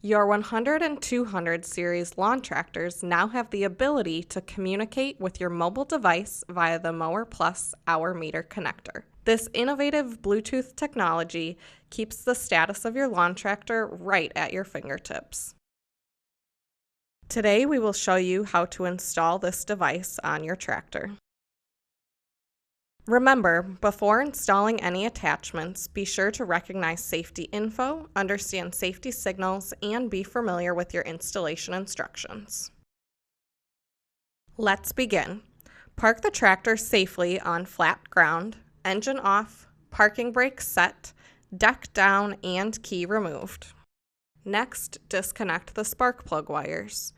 Your 100 and 200 series lawn tractors now have the ability to communicate with your mobile device via the MowerPlus hour meter connector. This innovative Bluetooth technology keeps the status of your lawn tractor right at your fingertips. Today we will show you how to install this device on your tractor. Remember, before installing any attachments, be sure to recognize safety info, understand safety signals, and be familiar with your installation instructions. Let's begin. Park the tractor safely on flat ground, engine off, parking brake set, deck down, and key removed. Next, disconnect the spark plug wires.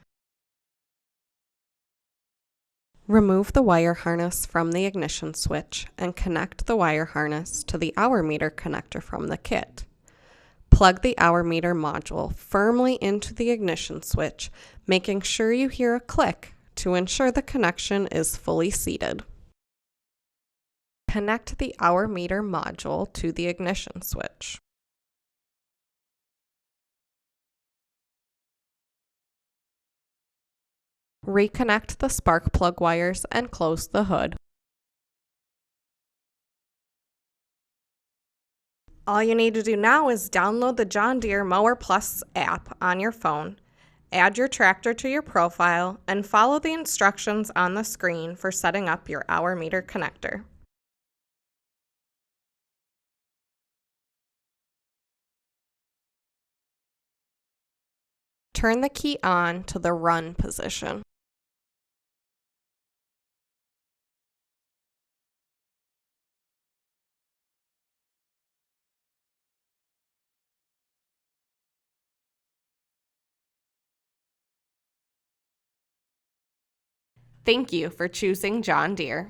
Remove the wire harness from the ignition switch and connect the wire harness to the hour meter connector from the kit. Plug the hour meter module firmly into the ignition switch, making sure you hear a click to ensure the connection is fully seated. Connect the hour meter module to the ignition switch. Reconnect the spark plug wires and close the hood. All you need to do now is download the John Deere MowerPlus app on your phone, add your tractor to your profile, and follow the instructions on the screen for setting up your hour meter connector. Turn the key on to the run position. Thank you for choosing John Deere.